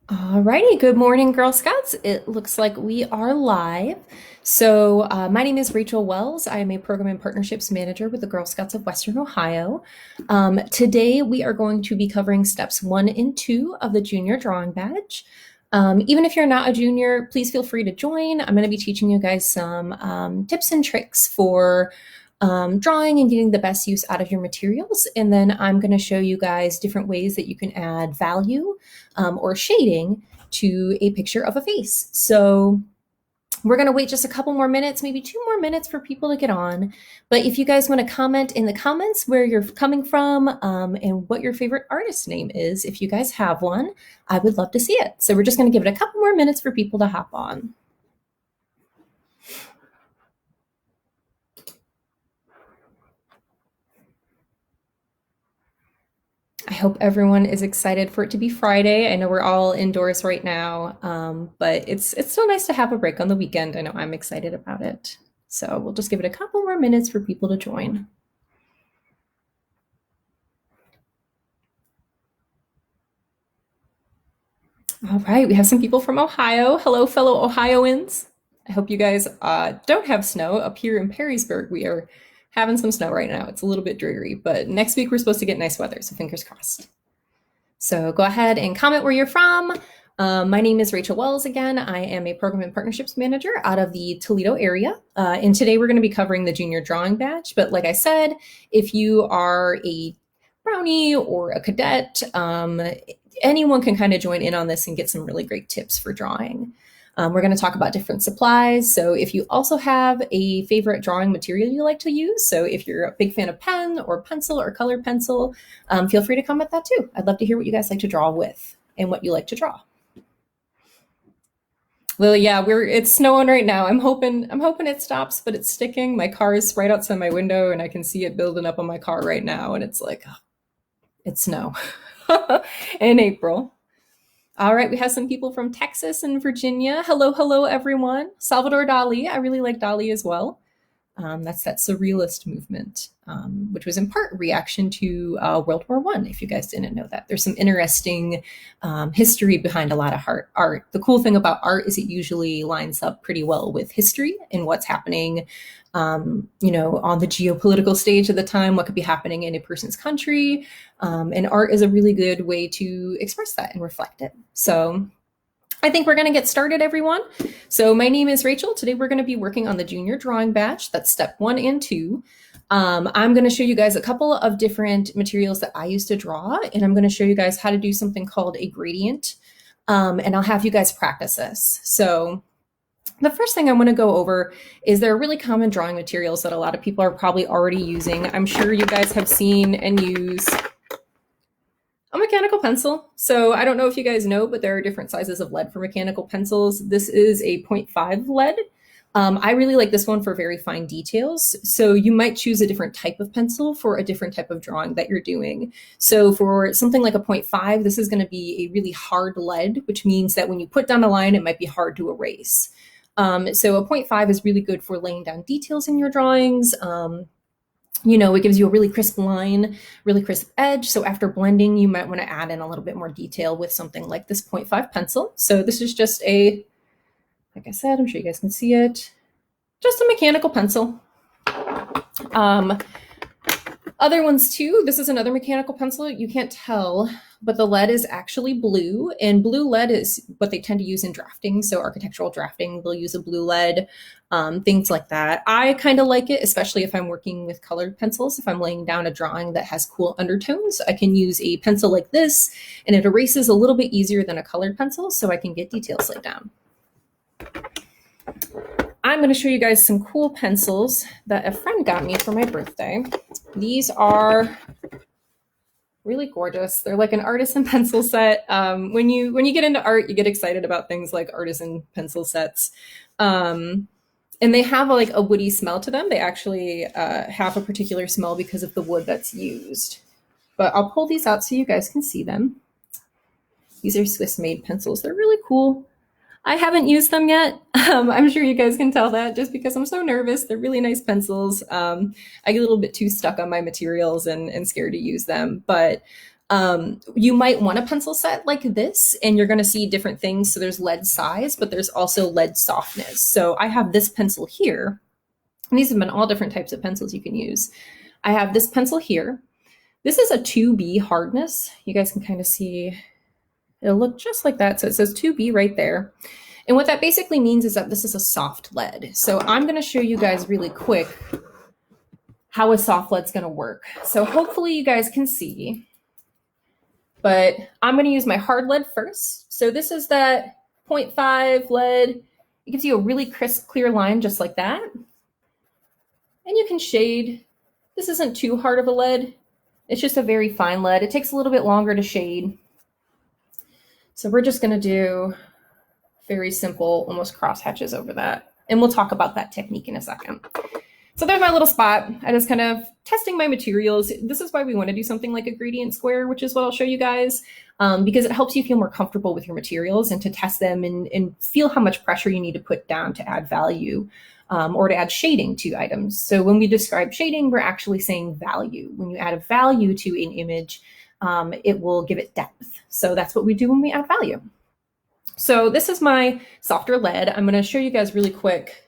Alrighty, good morning, Girl Scouts. It looks like we are live. My name is Rachel Wells. I am a Program and Partnerships Manager with the Girl Scouts of Western Ohio. Today, we are going to be covering steps 1 and 2 of the Junior Drawing Badge. Even if you're not a junior, please feel free to join. I'm going to be teaching you guys some tips and tricks for drawing and getting the best use out of your materials. And then I'm going to show you guys different ways that you can add value or shading to a picture of a face. So we're going to wait just a couple more minutes, maybe 2 more minutes for people to get on. But if you guys want to comment in the comments where you're coming from and what your favorite artist name is, if you guys have one, I would love to see it. So we're just going to give it a couple more minutes for people to hop on. I hope everyone is excited for it to be Friday. I know we're all indoors right now, but it's so nice to have a break on the weekend. I know I'm excited about it. So we'll just give it a couple more minutes for people to join. All right, we have some people from Ohio. Hello, fellow Ohioans. I hope you guys don't have snow. Up here in Perrysburg, we are having some snow right now. It's a little bit dreary, but next week we're supposed to get nice weather, so fingers crossed. So go ahead and comment where you're from. My name is Rachel Wells again. I am a Program and Partnerships Manager out of the Toledo area. And today we're going to be covering the Junior Drawing Badge. But like I said, if you are a brownie or a cadet, anyone can kind of join in on this and get some really great tips for drawing. We're going to talk about different supplies. So if you also have a favorite drawing material you like to use, so if you're a big fan of pen or pencil or colored pencil, feel free to comment that too. I'd love to hear what you guys like to draw with and what you like to draw. Lily, yeah, it's snowing right now. I'm hoping it stops, but it's sticking. My car is right outside my window and I can see it building up on my car right now, and it's like, it's snow in April. All right, we have some people from Texas and Virginia. Hello, hello, everyone. Salvador Dali. I really like Dali as well. That's that surrealist movement, which was in part reaction to World War I, if you guys didn't know that. There's some interesting history behind a lot of art. The cool thing about art is it usually lines up pretty well with history and what's happening, on the geopolitical stage at the time, what could be happening in a person's country. And art is a really good way to express that and reflect it. So I think we're going to get started, everyone. So my name is Rachel. Today we're going to be working on the Junior Drawing Badge. That's step 1 and 2. I'm going to show you guys a couple of different materials that I use to draw, and I'm going to show you guys how to do something called a gradient, and I'll have you guys practice this. So the first thing I want to go over is there are really common drawing materials that a lot of people are probably already using. I'm sure you guys have seen and used a mechanical pencil. So I don't know if you guys know, but there are different sizes of lead for mechanical pencils. This is a 0.5 lead. I really like this one for very fine details. So you might choose a different type of pencil for a different type of drawing that you're doing. So for something like a 0.5, this is going to be a really hard lead, which means that when you put down a line, it might be hard to erase. So a 0.5 is really good for laying down details in your drawings. It gives you a really crisp line, really crisp edge. So after blending, you might want to add in a little bit more detail with something like this 0.5 pencil. So this is just like I said, I'm sure you guys can see it, just a mechanical pencil. Other ones too, this is another mechanical pencil. You can't tell, but the lead is actually blue, and blue lead is what they tend to use in drafting. So architectural drafting, they'll use a blue lead, things like that. I kind of like it, especially if I'm working with colored pencils. If I'm laying down a drawing that has cool undertones, I can use a pencil like this, and it erases a little bit easier than a colored pencil, so I can get details laid down. I'm going to show you guys some cool pencils that a friend got me for my birthday. These are really gorgeous. They're like an artisan pencil set. When you get into art, you get excited about things like artisan pencil sets. And they have like a woody smell to them. They actually have a particular smell because of the wood that's used. But I'll pull these out so you guys can see them. These are Swiss-made pencils. They're really cool. I haven't used them yet. I'm sure you guys can tell that just because I'm so nervous. They're really nice pencils. I get a little bit too stuck on my materials and scared to use them. But You might want a pencil set like this, and you're going to see different things. So there's lead size, but there's also lead softness. So I have this pencil here, and these have been all different types of pencils you can use. I have this pencil here. This is a 2B hardness. You guys can kind of see, it'll look just like that. So it says 2B right there. And what that basically means is that this is a soft lead. So I'm going to show you guys really quick how a soft lead's going to work. So hopefully you guys can see, but I'm going to use my hard lead first. So this is that 0.5 lead. It gives you a really crisp, clear line just like that. And you can shade. This isn't too hard of a lead. It's just a very fine lead. It takes a little bit longer to shade. So we're just going to do very simple, almost cross hatches over that. And we'll talk about that technique in a second. So there's my little spot. I just kind of testing my materials. This is why we want to do something like a gradient square, which is what I'll show you guys, because it helps you feel more comfortable with your materials and to test them and feel how much pressure you need to put down to add value or to add shading to items. So when we describe shading, we're actually saying value. When you add a value to an image, it will give it depth. So that's what we do when we add value. So this is my softer lead. I'm going to show you guys really quick.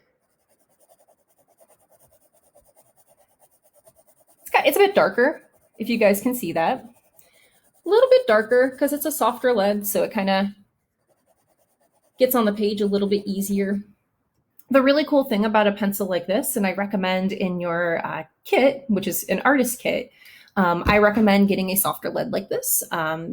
It's a bit darker, if you guys can see that. A little bit darker because it's a softer lead, so it kind of gets on the page a little bit easier. The really cool thing about a pencil like this, and I recommend in your kit, which is an artist kit, I recommend getting a softer lead like this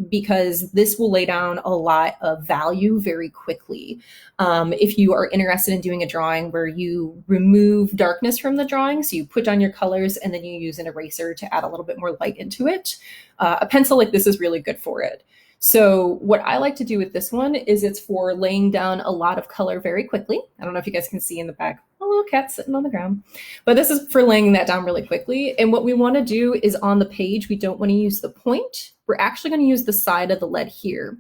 because this will lay down a lot of value very quickly. If you are interested in doing a drawing where you remove darkness from the drawing, so you put down your colors and then you use an eraser to add a little bit more light into it, a pencil like this is really good for it. So what I like to do with this one is it's for laying down a lot of color very quickly. I don't know if you guys can see in the back, a little cat sitting on the ground, but this is for laying that down really quickly. And what we want to do is on the page, we don't want to use the point. We're actually going to use the side of the lead here.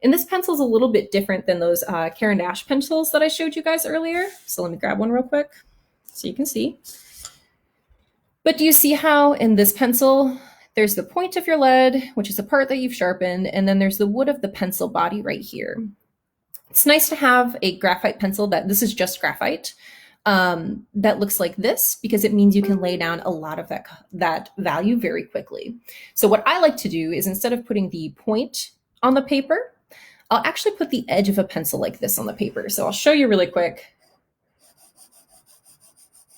And this pencil is a little bit different than those Caran d'Ache pencils that I showed you guys earlier. So let me grab one real quick so you can see. But do you see how in this pencil, there's the point of your lead, which is the part that you've sharpened, and then there's the wood of the pencil body right here. It's nice to have a graphite pencil this is just graphite, that looks like this because it means you can lay down a lot of that value very quickly. So what I like to do is instead of putting the point on the paper, I'll actually put the edge of a pencil like this on the paper. So I'll show you really quick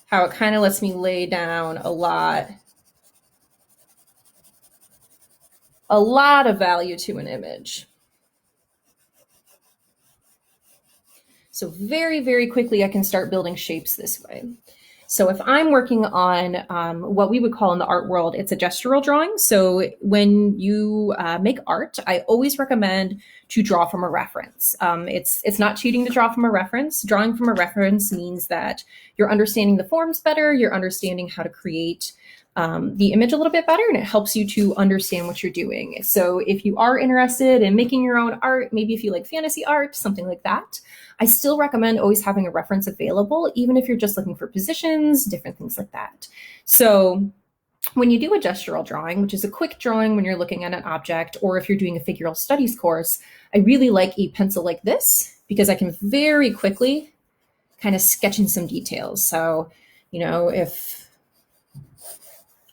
how it kind of lets me lay down a lot of value to an image. So very, very quickly, I can start building shapes this way. So if I'm working on what we would call in the art world, it's a gestural drawing. So when you make art, I always recommend to draw from a reference. It's not cheating to draw from a reference. Drawing from a reference means that you're understanding the forms better, you're understanding how to create the image a little bit better, and it helps you to understand what you're doing. So if you are interested in making your own art, maybe if you like fantasy art, something like that, I still recommend always having a reference available, even if you're just looking for positions, different things like that. So when you do a gestural drawing, which is a quick drawing when you're looking at an object, or if you're doing a figural studies course, I really like a pencil like this because I can very quickly kind of sketch in some details. So, you know, if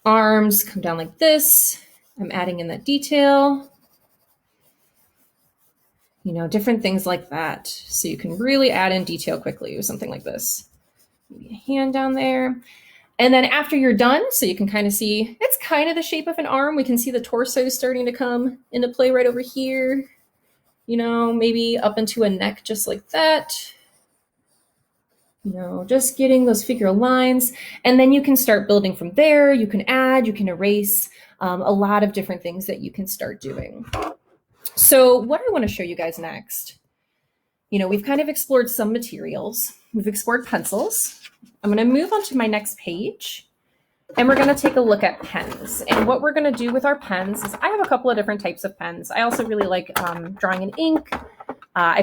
arms come down like this, I'm adding in that detail, you know, different things like that. So you can really add in detail quickly with something like this. Maybe a hand down there. And then after you're done, so you can kind of see, it's kind of the shape of an arm. We can see the torso starting to come into play right over here. You know, maybe up into a neck just like that. You know, just getting those figural lines. And then you can start building from there. You can add, you can erase, a lot of different things that you can start doing. So what I want to show you guys next, you know, we've kind of explored some materials. We've explored pencils. I'm going to move on to my next page, and we're going to take a look at pens. And what we're going to do with our pens is I have a couple of different types of pens. I also really like drawing in ink. I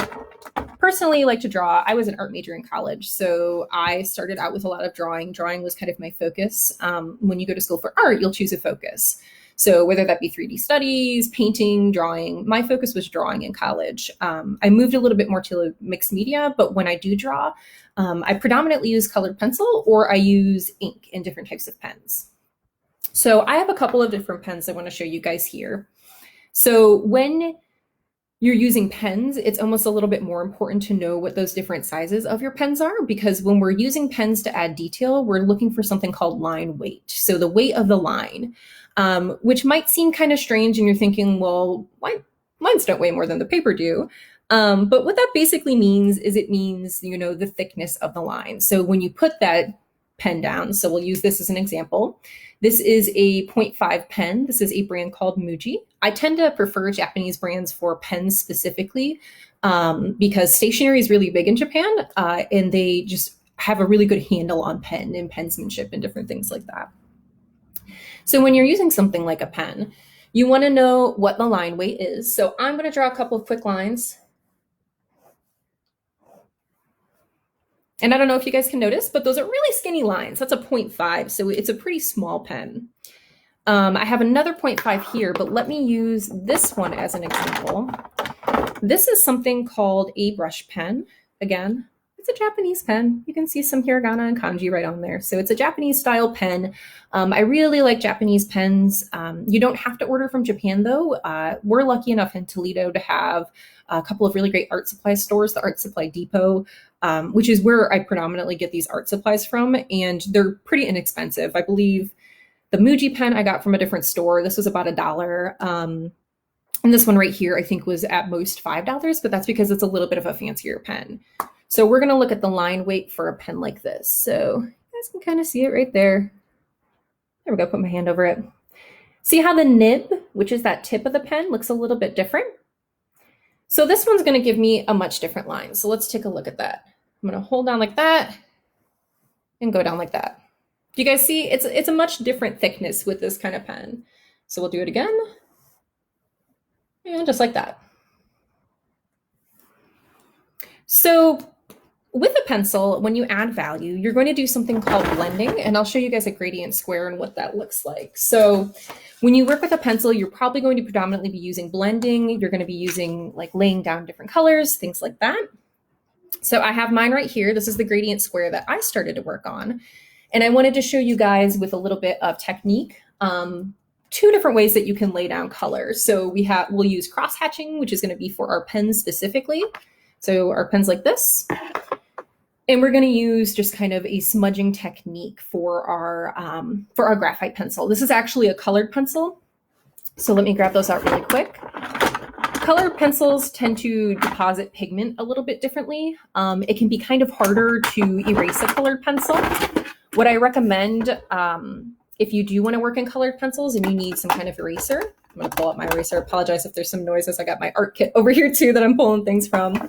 personally like to draw. I was an art major in college, so I started out with a lot of drawing. Drawing was kind of my focus. When you go to school for art, you'll choose a focus. So whether that be 3D studies, painting, drawing, my focus was drawing in college. I moved a little bit more to mixed media, but when I do draw, I predominantly use colored pencil or I use ink in different types of pens. So I have a couple of different pens I want to show you guys here. So when you're using pens, it's almost a little bit more important to know what those different sizes of your pens are, because when we're using pens to add detail, we're looking for something called line weight. So the weight of the line, which might seem kind of strange and you're thinking, well, lines don't weigh more than the paper do. But what that basically means is it means, the thickness of the line. So when you put that pen down, so we'll use this as an example. This is a 0.5 pen. This is a brand called Muji. I tend to prefer Japanese brands for pens specifically because stationery is really big in Japan and they just have a really good handle on pen and pensmanship and different things like that. So when you're using something like a pen, you want to know what the line weight is. So I'm going to draw a couple of quick lines. And I don't know if you guys can notice, but those are really skinny lines. That's a 0.5, so it's a pretty small pen. I have another 0.5 here, but let me use this one as an example. This is something called a brush pen. Again, it's a Japanese pen. You can see some hiragana and kanji right on there. So it's a Japanese style pen. I really like Japanese pens. You don't have to order from Japan though. We're lucky enough in Toledo to have a couple of really great art supply stores, the Art Supply Depot, which is where I predominantly get these art supplies from, and they're pretty inexpensive. I believe the Muji pen I got from a different store. This was about $1. And this one right here, I think was at most $5, but that's because it's a little bit of a fancier pen. So we're going to look at the line weight for a pen like this. So you guys can kind of see it right there. There we go, put my hand over it. See how the nib, which is that tip of the pen, looks a little bit different? So this one's going to give me a much different line. So let's take a look at that. I'm going to hold down like that and go down like that. Do you guys see? It's a much different thickness with this kind of pen. So we'll do it again. And just like that. So with a pencil, when you add value, you're going to do something called blending, and I'll show you guys a gradient square and what that looks like. So when you work with a pencil, you're probably going to predominantly be using blending. You're going to be using like laying down different colors, things like that. So I have mine right here. This is the gradient square that I started to work on. And I wanted to show you guys with a little bit of technique, 2 different ways that you can lay down colors. So we'll use cross hatching, which is going to be for our pens specifically. So our pens like this. And we're going to use just kind of a smudging technique for our graphite pencil. This is actually a colored pencil. So let me grab those out really quick. Colored pencils tend to deposit pigment a little bit differently. It can be kind of harder to erase a colored pencil. What I recommend if you do want to work in colored pencils and you need some kind of eraser, I'm going to pull out my eraser. Apologize if there's some noises. I got my art kit over here too that I'm pulling things from.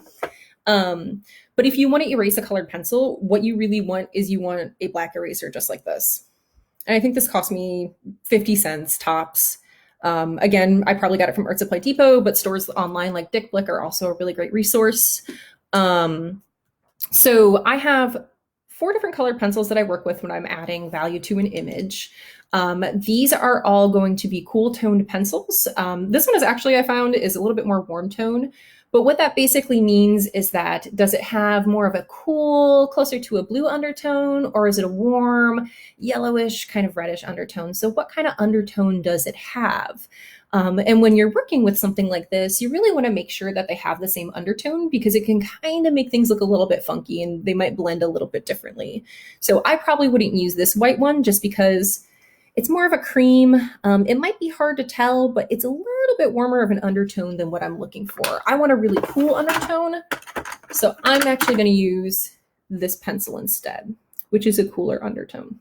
But if you want to erase a colored pencil, what you really want is you want a black eraser just like this. And I think this cost me 50 cents tops. Again, I probably got it from Art Supply Depot, but stores online like Dick Blick are also a really great resource. So I have 4 different colored pencils that I work with when I'm adding value to an image. These are all going to be cool toned pencils. This one is actually, I found, is a little bit more warm tone. But what that basically means is that, does it have more of a cool, closer to a blue undertone, or is it a warm, yellowish, kind of reddish undertone? So what kind of undertone does it have? And when you're working with something like this, you really want to make sure that they have the same undertone, because it can kind of make things look a little bit funky and they might blend a little bit differently. So I probably wouldn't use this white one just because it's more of a cream. It might be hard to tell, but it's a little bit warmer of an undertone than what I'm looking for. I want a really cool undertone. So I'm actually going to use this pencil instead, which is a cooler undertone.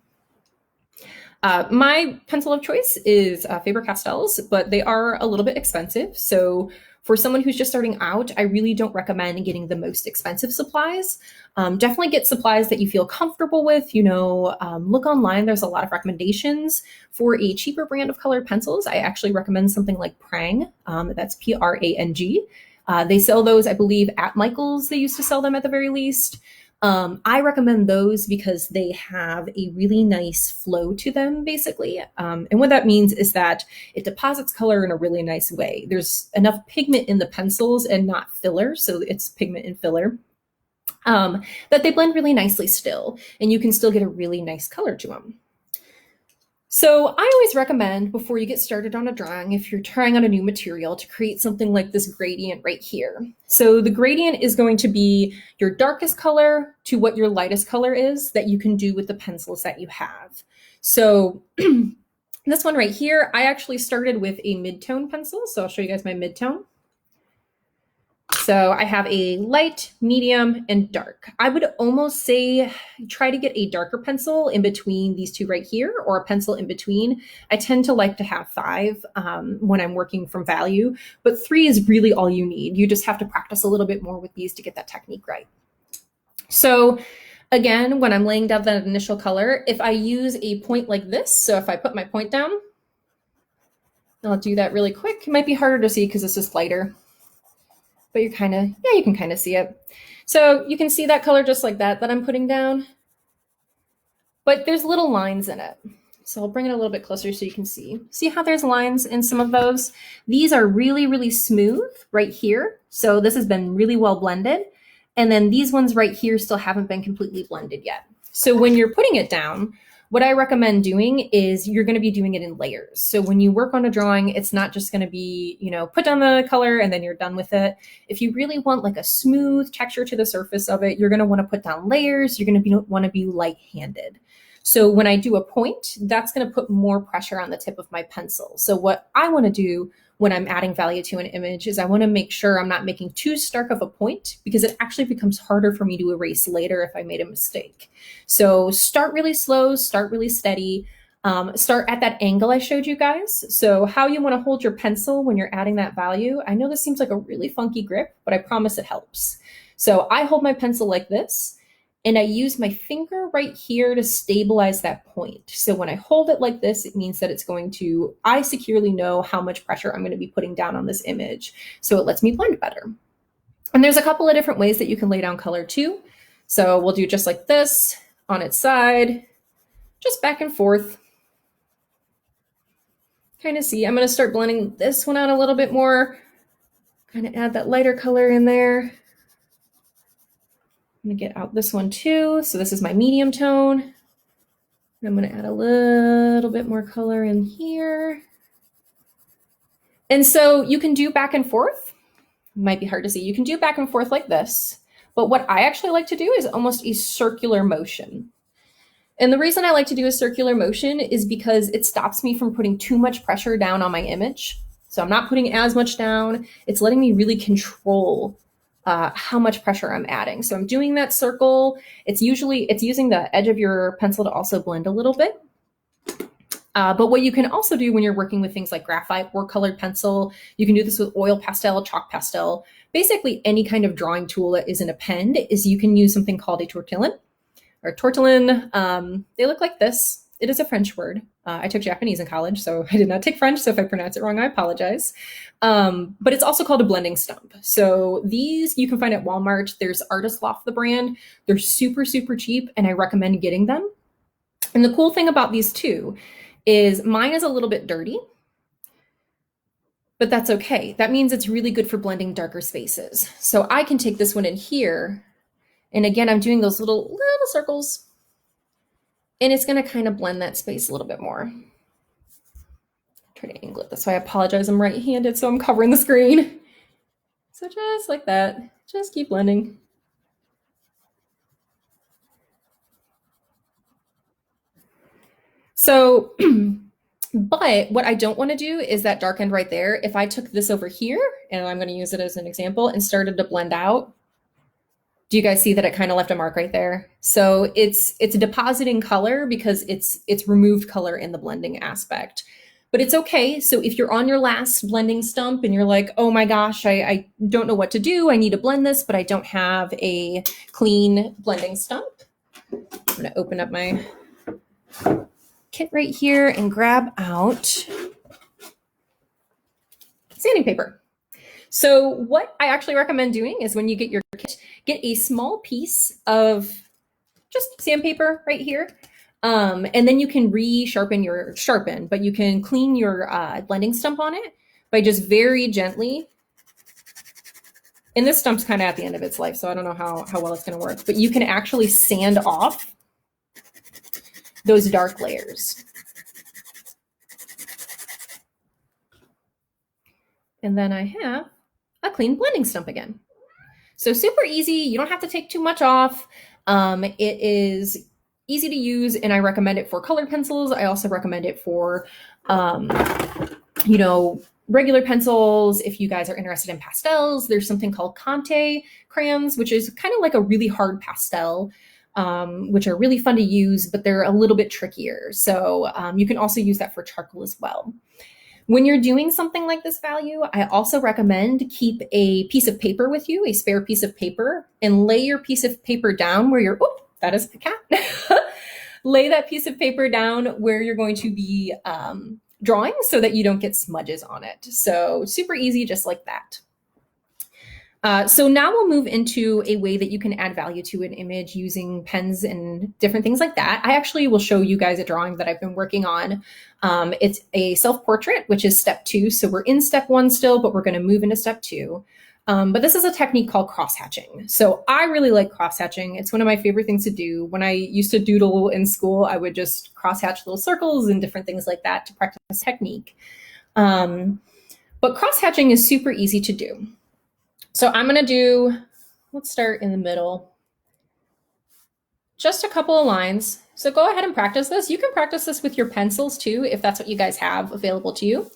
My pencil of choice is Faber-Castells, but they are a little bit expensive. So for someone who's just starting out, I really don't recommend getting the most expensive supplies. Definitely get supplies that you feel comfortable with. Look online. There's a lot of recommendations for a cheaper brand of colored pencils. I actually recommend something like Prang. That's Prang. They sell those, I believe, at Michael's. They used to sell them at the very least. I recommend those because they have a really nice flow to them, basically. And what that means is that it deposits color in a really nice way. There's enough pigment in the pencils and not filler, so it's pigment and filler, that they blend really nicely still, and you can still get a really nice color to them. So I always recommend before you get started on a drawing, if you're trying on a new material, to create something like this gradient right here. So the gradient is going to be your darkest color to what your lightest color is that you can do with the pencils that you have. So this one right here, I actually started with a mid-tone pencil. So I'll show you guys my mid-tone. So I have a light, medium, and dark. I would almost say try to get a darker pencil in between these two right here, or a pencil in between. I tend to like to have 5 when I'm working from value, but 3 is really all you need. You just have to practice a little bit more with these to get that technique right. So again, when I'm laying down that initial color, if I use a point like this, so if I put my point down, I'll do that really quick. It might be harder to see because this is lighter, but you're kind of, yeah, you can kind of see it. So you can see that color just like that I'm putting down, but there's little lines in it. So I'll bring it a little bit closer so you can see. See how there's lines in some of those? These are really, really smooth right here. So this has been really well blended. And then these ones right here still haven't been completely blended yet. So when you're putting it down, what I recommend doing is you're going to be doing it in layers. So when you work on a drawing, it's not just going to be, put down the color and then you're done with it. If you really want like a smooth texture to the surface of it, you're going to want to put down layers. You're going to want to be light-handed. So when I do a point, that's going to put more pressure on the tip of my pencil. So what I want to do when I'm adding value to an image is I want to make sure I'm not making too stark of a point, because it actually becomes harder for me to erase later if I made a mistake. So start really slow, start really steady, start at that angle I showed you guys. So how you want to hold your pencil when you're adding that value. I know this seems like a really funky grip, but I promise it helps. So I hold my pencil like this, and I use my finger right here to stabilize that point. So when I hold it like this, it means that I securely know how much pressure I'm going to be putting down on this image. So it lets me blend better. And there's a couple of different ways that you can lay down color too. So we'll do just like this on its side, just back and forth. Kind of see, I'm going to start blending this one out a little bit more, kind of add that lighter color in there. I'm going to get out this one too. So this is my medium tone. I'm going to add a little bit more color in here. And so you can do back and forth. It might be hard to see. You can do back and forth like this. But what I actually like to do is almost a circular motion. And the reason I like to do a circular motion is because it stops me from putting too much pressure down on my image. So I'm not putting as much down. It's letting me really control how much pressure I'm adding. So I'm doing that circle. It's using the edge of your pencil to also blend a little bit. But what you can also do when you're working with things like graphite or colored pencil, you can do this with oil pastel, chalk pastel, basically any kind of drawing tool that isn't a pen, is you can use something called a tortillon or tortillon. They look like this. It is a French word. I took Japanese in college, so I did not take French. So if I pronounce it wrong, I apologize. But it's also called a blending stump. So these you can find at Walmart. There's Artist Loft, the brand. They're super, super cheap, and I recommend getting them. And the cool thing about these two is mine is a little bit dirty, but that's okay. That means it's really good for blending darker spaces. So I can take this one in here, and again, I'm doing those little circles, and it's going to kind of blend that space a little bit more. Try to angle it this way. I apologize. I'm right-handed, so I'm covering the screen. So just like that, just keep blending. So, but what I don't want to do is that dark end right there. If I took this over here, and I'm going to use it as an example, and started to blend out, do you guys see that it kind of left a mark right there? So it's depositing color because it's removed color in the blending aspect. But it's okay. So if you're on your last blending stump and you're like, oh my gosh, I don't know what to do. I need to blend this, but I don't have a clean blending stump. I'm going to open up my kit right here and grab out sanding paper. So what I actually recommend doing is when you get your kit, get a small piece of just sandpaper right here. And then you can sharpen, but you can clean your blending stump on it by just very gently. And this stump's kind of at the end of its life, so I don't know how well it's going to work, but you can actually sand off those dark layers. And then I have a clean blending stump again. So super easy. You don't have to take too much off. It is easy to use, and I recommend it for colored pencils. I also recommend it for, regular pencils. If you guys are interested in pastels, there's something called Conte crayons, which is kind of like a really hard pastel, which are really fun to use, but they're a little bit trickier. So you can also use that for charcoal as well. When you're doing something like this value, I also recommend keep a piece of paper with you, a spare piece of paper, and lay your piece of paper down where you're, oh, that is the cat. Lay that piece of paper down where you're going to be drawing so that you don't get smudges on it. So super easy, just like that. So now we'll move into a way that you can add value to an image using pens and different things like that. I actually will show you guys a drawing that I've been working on. It's a self-portrait, which is step 2. So we're in step 1 still, but we're going to move into step 2. But this is a technique called cross-hatching. So I really like cross-hatching. It's one of my favorite things to do. When I used to doodle in school, I would just cross-hatch little circles and different things like that to practice technique. But cross-hatching is super easy to do. So I'm going to do, let's start in the middle, just a couple of lines. So go ahead and practice this. You can practice this with your pencils too, if that's what you guys have available to you.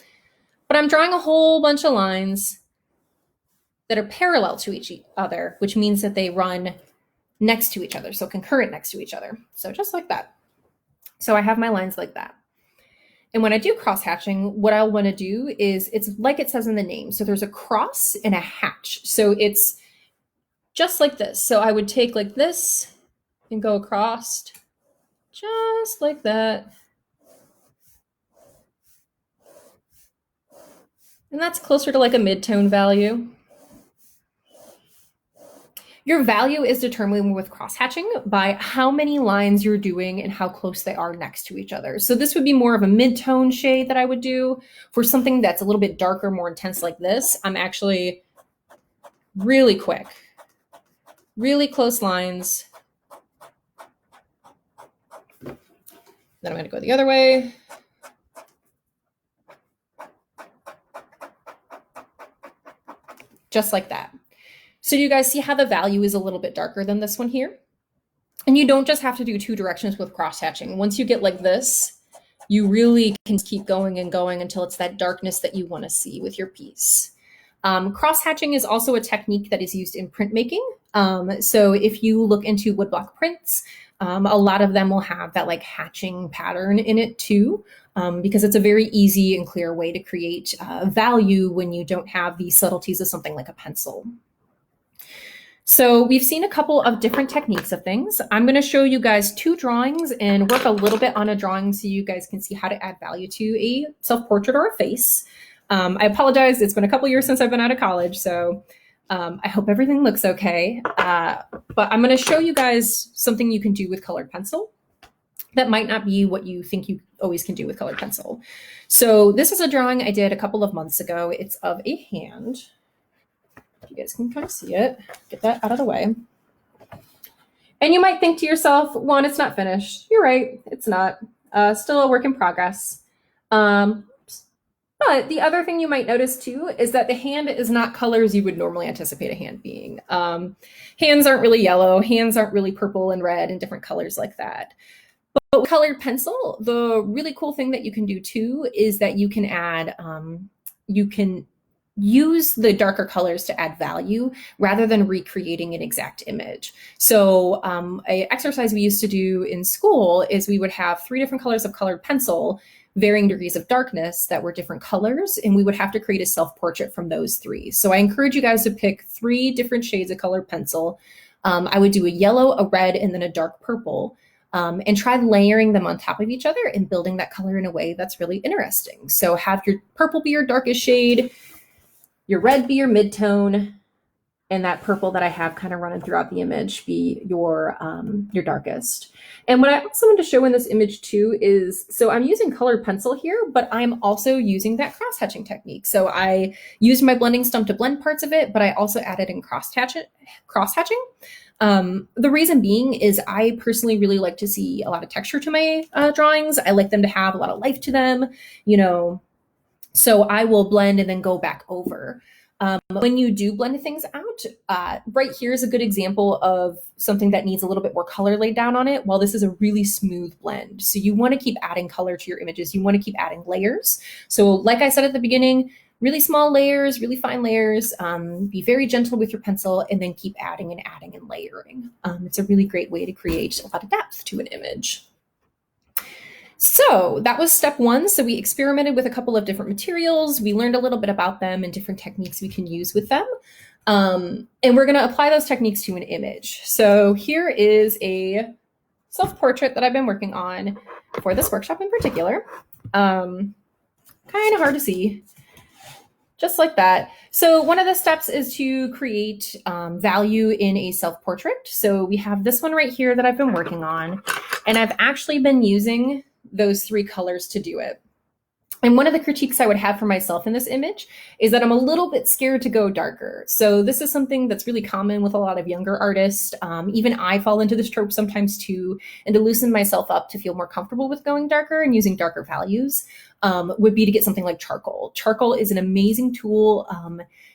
But I'm drawing a whole bunch of lines that are parallel to each other, which means that they run next to each other, so concurrent next to each other. So just like that. So I have my lines like that. And when I do cross-hatching, what I'll want to do is, it's like it says in the name. So there's a cross and a hatch. So it's just like this. So I would take like this and go across just like that. And that's closer to like a mid-tone value. Your value is determined with cross-hatching by how many lines you're doing and how close they are next to each other. So this would be more of a mid-tone shade that I would do. For something that's a little bit darker, more intense like this, I'm actually really quick, really close lines. Then I'm going to go the other way. Just like that. So you guys see how the value is a little bit darker than this one here? And you don't just have to do 2 directions with cross-hatching. Once you get like this, you really can keep going and going until it's that darkness that you want to see with your piece. Cross-hatching is also a technique that is used in printmaking. So if you look into woodblock prints, a lot of them will have that like hatching pattern in it too, because it's a very easy and clear way to create value when you don't have the subtleties of something like a pencil. So we've seen a couple of different techniques of things. I'm going to show you guys 2 drawings and work a little bit on a drawing so you guys can see how to add value to a self-portrait or a face. I apologize. It's been a couple years since I've been out of college, so I hope everything looks okay. But I'm going to show you guys something you can do with colored pencil that might not be what you think you always can do with colored pencil. So this is a drawing I did a couple of months ago. It's of a hand. You guys can kind of see it. Get that out of the way. And you might think to yourself, one, it's not finished. You're right, it's not. Still a work in progress. But the other thing you might notice too is that the hand is not colors you would normally anticipate a hand being. Hands aren't really yellow. Hands aren't really purple and red and different colors like that. But with colored pencil, the really cool thing that you can do too is that you can add, you can use the darker colors to add value rather than recreating an exact image. So an exercise we used to do in school is we would have 3 different colors of colored pencil, varying degrees of darkness that were different colors, and we would have to create a self-portrait from those 3. So I encourage you guys to pick 3 different shades of colored pencil. I would do a yellow, a red, and then a dark purple. And try layering them on top of each other and building that color in a way that's really interesting. So have your purple be your darkest shade, your red be your midtone, and that purple that I have kind of running throughout the image be your darkest. And what I also want to show in this image too is, so I'm using colored pencil here, but I'm also using that cross-hatching technique. So I used my blending stump to blend parts of it, but I also added in cross-hatching. The reason being is I personally really like to see a lot of texture to my drawings. I like them to have a lot of life to them, you know, so I will blend and then go back over. When you do blend things out, right here is a good example of something that needs a little bit more color laid down on it, while this is a really smooth blend. So you want to keep adding color to your images. You want to keep adding layers. So like I said at the beginning, really small layers, really fine layers, be very gentle with your pencil, and then keep adding and layering. It's a really great way to create a lot of depth to an image. So that was step one. So we experimented with a couple of different materials. We learned a little bit about them and different techniques we can use with them. And we're going to apply those techniques to an image. So here is a self-portrait that I've been working on for this workshop in particular. Kind of hard to see, just like that. So one of the steps is to create value in a self-portrait. So we have this one right here that I've been working on, and I've actually been using those three colors to do it. And one of the critiques I would have for myself in this image is that I'm a little bit scared to go darker. So this is something that's really common with a lot of younger artists. Even I fall into this trope sometimes too, and to loosen myself up to feel more comfortable with going darker and using darker values would be to get something like charcoal. Charcoal is an amazing tool.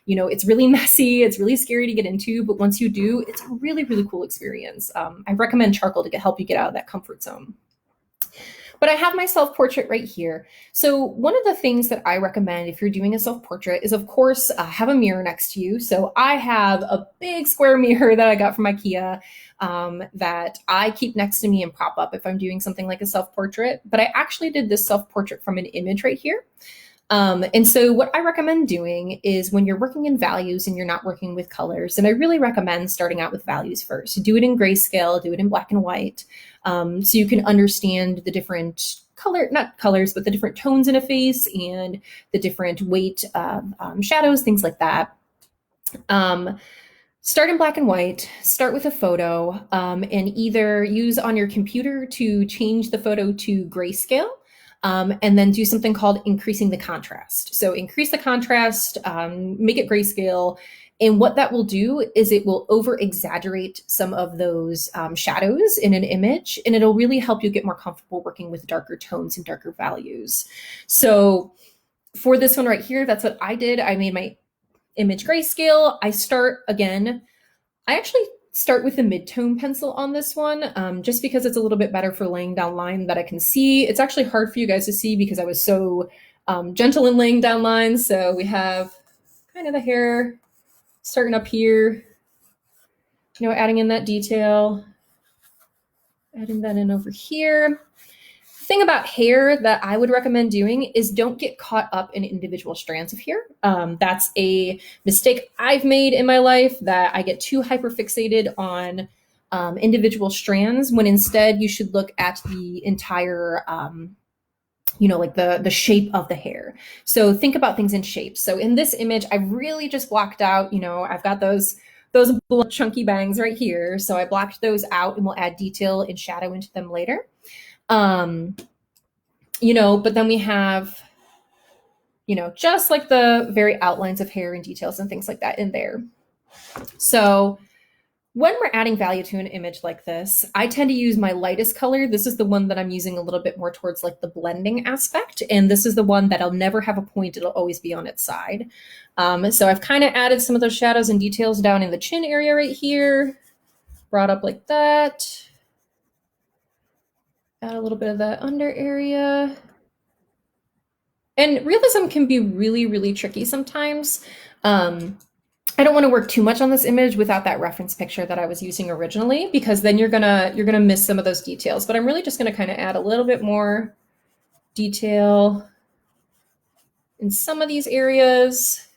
You know, it's really messy, it's really scary to get into, but once you do, it's a really, really cool experience. I recommend charcoal to help you get out of that comfort zone. But I have my self-portrait right here. So one of the things that I recommend if you're doing a self-portrait is, of course, have a mirror next to you. So I have a big square mirror that I got from IKEA that I keep next to me and prop up if I'm doing something like a self-portrait. But I actually did this self-portrait from an image right here. And so what I recommend doing is when you're working in values and you're not working with colors, and I really recommend starting out with values first. Do it in grayscale, do it in black and white, so you can understand the different not colors, but the different tones in a face and the different weight of shadows, things like that. Start in black and white, start with a photo, and either use on your computer to change the photo to grayscale, and then do something called increasing the contrast. So increase the contrast, make it grayscale. And what that will do is it will over exaggerate some of those shadows in an image, and it'll really help you get more comfortable working with darker tones and darker values. So for this one right here, that's what I did. I made my image grayscale. I actually start with the mid-tone pencil on this one, just because it's a little bit better for laying down line that I can see. It's actually hard for you guys to see because I was so gentle in laying down lines. So we have kind of the hair starting up here, you know, adding in that detail, adding that in over here. The thing about hair that I would recommend doing is don't get caught up in individual strands of hair. That's a mistake I've made in my life, that I get too hyperfixated on individual strands, when instead you should look at the entire you know, like the shape of the hair. So think about things in shapes. So in this image, I really just blocked out, you know, I've got those chunky bangs right here. So I blocked those out, and we'll add detail and shadow into them later. You know, but then we have, you know, just like the very outlines of hair and details and things like that in there. So when we're adding value to an image like this, I tend to use my lightest color. This is the one that I'm using a little bit more towards like the blending aspect. And this is the one that'll never have a point. It'll always be on its side. So I've kind of added some of those shadows and details down in the chin area right here, brought up like that. Add a little bit of that under area. And realism can be really, really tricky sometimes. I don't want to work too much on this image without that reference picture that I was using originally, because then you're gonna miss some of those details. But I'm really just gonna kind of add a little bit more detail in some of these areas.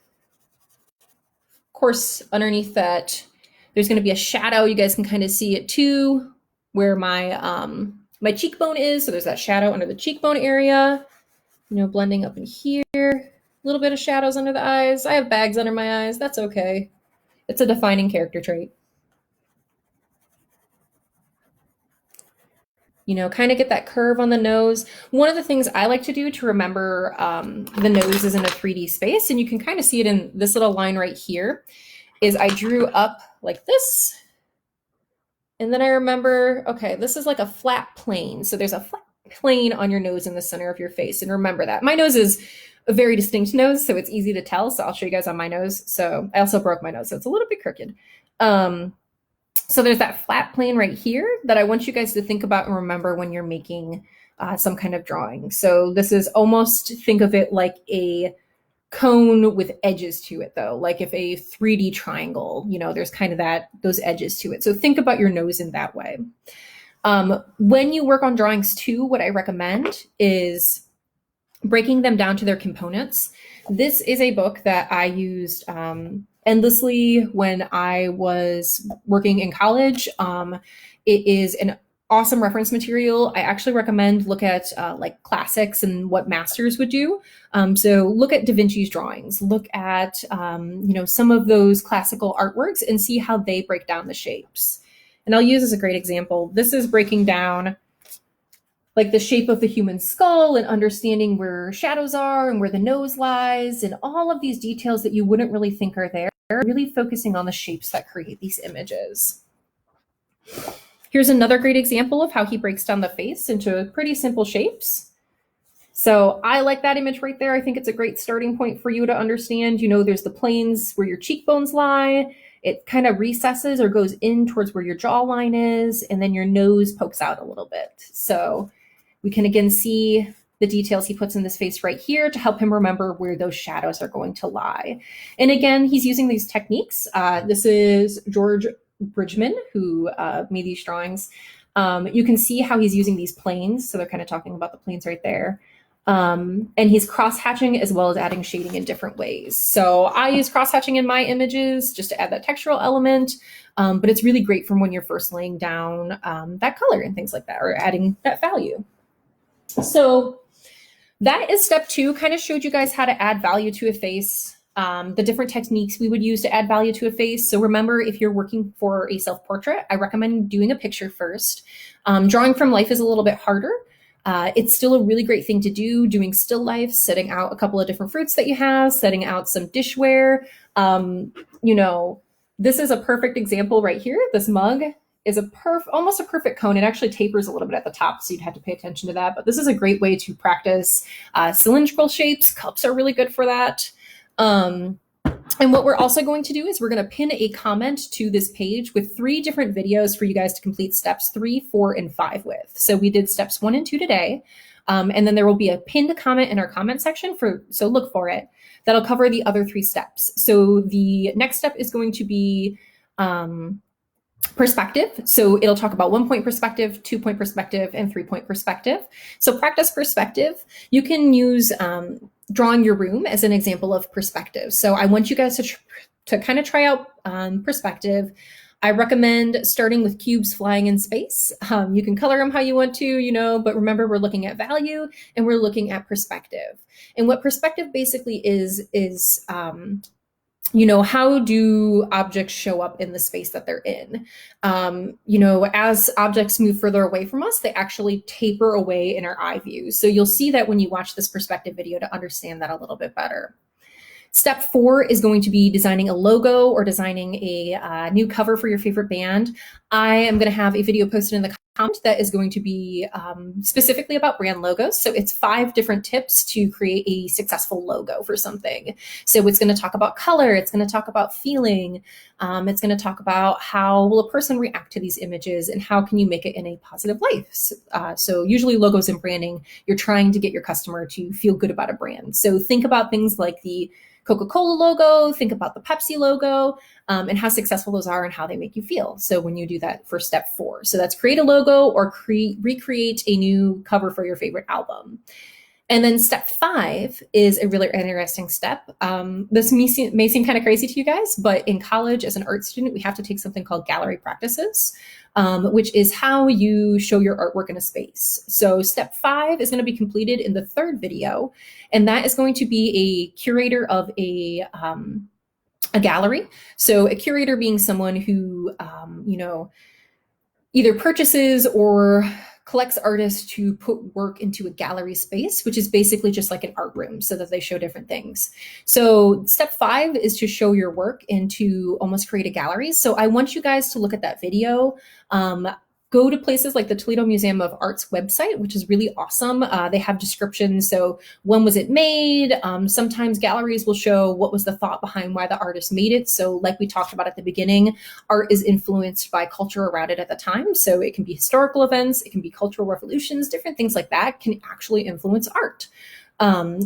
Of course, underneath that, there's gonna be a shadow. You guys can kind of see it too, where my my cheekbone is. So there's that shadow under the cheekbone area, you know, blending up in here. little bit of shadows under the eyes. I have bags under my eyes. That's okay. It's a defining character trait. You know, kind of get that curve on the nose. One of the things I like to do to remember the nose is in a 3D space, and you can kind of see it in this little line right here, is I drew up like this. And then I remember, okay, this is like a flat plane. So there's a flat plane on your nose in the center of your face. And remember that. My nose is a very distinct nose, so it's easy to tell. So I'll show you guys on my nose. So I also broke my nose, so it's a little bit crooked. So there's that flat plane right here that I want you guys to think about and remember when you're making some kind of drawing. So this is almost, think of it like a cone with edges to it though, like if a 3D triangle, you know, there's kind of those edges to it. So think about your nose in that way. When you work on drawings too, what I recommend is breaking them down to their components. This is a book that I used endlessly when I was working in college. It is an awesome reference material. I actually recommend look at like classics and what masters would do. So look at Da Vinci's drawings, look at you know, some of those classical artworks and see how they break down the shapes. And I'll use as a great example. This is breaking down like the shape of the human skull and understanding where shadows are and where the nose lies and all of these details that you wouldn't really think are there, really focusing on the shapes that create these images. Here's another great example of how he breaks down the face into pretty simple shapes. So I like that image right there. I think it's a great starting point for you to understand, you know, there's the planes where your cheekbones lie. It kind of recesses or goes in towards where your jawline is, and then your nose pokes out a little bit. So we can again see the details he puts in this face right here to help him remember where those shadows are going to lie. And again, he's using these techniques. This is George Bridgman, who made these drawings. You can see how he's using these planes. So they're kind of talking about the planes right there. And he's cross-hatching as well as adding shading in different ways. So I use cross-hatching in my images just to add that textural element, but it's really great from when you're first laying down that color and things like that, or adding that value. So that is step 2, kind of showed you guys how to add value to a face, the different techniques we would use to add value to a face. So remember, if you're working for a self-portrait, I recommend doing a picture first. Drawing from life is a little bit harder. It's still a really great thing to do, doing still life, setting out a couple of different fruits that you have, setting out some dishware. You know, this is a perfect example right here. This mug is almost a perfect cone. It actually tapers a little bit at the top, so you'd have to pay attention to that. But this is a great way to practice cylindrical shapes. Cups are really good for that. And what we're also going to do is we're going to pin a comment to this page with 3 different videos for you guys to complete steps 3, 4, and 5 with. So we did steps 1 and 2 today. And then there will be a pinned comment in our comment section, so look for it. That'll cover the other 3 steps. So the next step is going to be perspective. So it'll talk about 1-point perspective, 2-point perspective, and 3-point perspective. So practice perspective. You can use drawing your room as an example of perspective. So I want you guys to kind of try out perspective. I recommend starting with cubes flying in space. You can color them how you want to, you know, but remember, we're looking at value and we're looking at perspective. And what perspective basically is you know, how do objects show up in the space that they're in? You know, as objects move further away from us, they actually taper away in our eye view. So you'll see that when you watch this perspective video to understand that a little bit better. Step 4 is going to be designing a logo or designing a new cover for your favorite band. I am going to have a video posted in the comment that is going to be specifically about brand logos. So it's 5 different tips to create a successful logo for something. So it's going to talk about color. It's going to talk about feeling. It's going to talk about how will a person react to these images and how can you make it in a positive light. So usually logos and branding, you're trying to get your customer to feel good about a brand. So think about things like the Coca-Cola logo, think about the Pepsi logo, and how successful those are and how they make you feel. So when you do that for step 4, so that's create a logo or recreate a new cover for your favorite album. And then step 5 is a really interesting step. This may seem kind of crazy to you guys, but in college as an art student, we have to take something called gallery practices. which is how you show your artwork in a space. So step 5 is going to be completed in the 3rd video, and that is going to be a curator of a gallery. So a curator being someone who, either purchases or collects artists to put work into a gallery space, which is basically just like an art room so that they show different things. So step 5 is to show your work and to almost create a gallery. So I want you guys to look at that video. Go to places like the Toledo Museum of Art's website, which is really awesome. They have descriptions. So when was it made? Sometimes galleries will show what was the thought behind why the artist made it. So like we talked about at the beginning, art is influenced by culture around it at the time. So it can be historical events, it can be cultural revolutions, different things like that can actually influence art.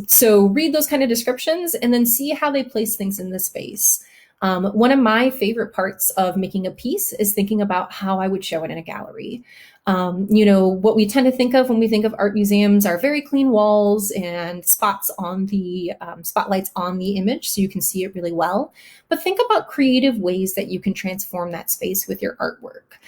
So read those kind of descriptions and then see how they place things in the space. One of my favorite parts of making a piece is thinking about how I would show it in a gallery. What we tend to think of when we think of art museums are very clean walls and spots on the spotlights on the image so you can see it really well. But think about creative ways that you can transform that space with your artwork.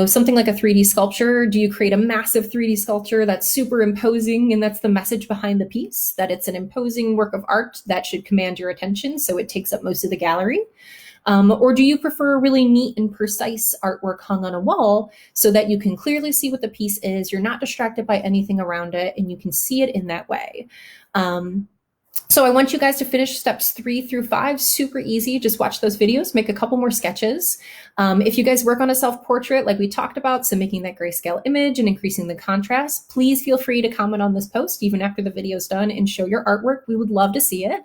Something like a 3D sculpture. Do you create a massive 3D sculpture that's super imposing and that's the message behind the piece, that it's an imposing work of art that should command your attention so it takes up most of the gallery? Or do you prefer really neat and precise artwork hung on a wall so that you can clearly see what the piece is, you're not distracted by anything around it, and you can see it in that way? So I want you guys to finish steps 3 through 5, super easy. Just watch those videos, make a couple more sketches. If you guys work on a self-portrait, like we talked about, so making that grayscale image and increasing the contrast, please feel free to comment on this post even after the video's done and show your artwork. We would love to see it.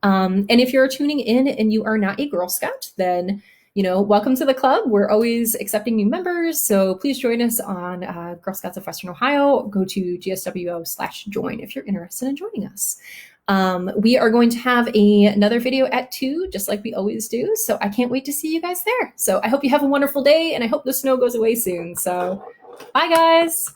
And if you're tuning in and you are not a Girl Scout, then welcome to the club. We're always accepting new members, so please join us on Girl Scouts of Western Ohio. Go to gswo/join if you're interested in joining us. We are going to have another video at 2, just like we always do. So I can't wait to see you guys there. So I hope you have a wonderful day, and I hope the snow goes away soon. So bye, guys.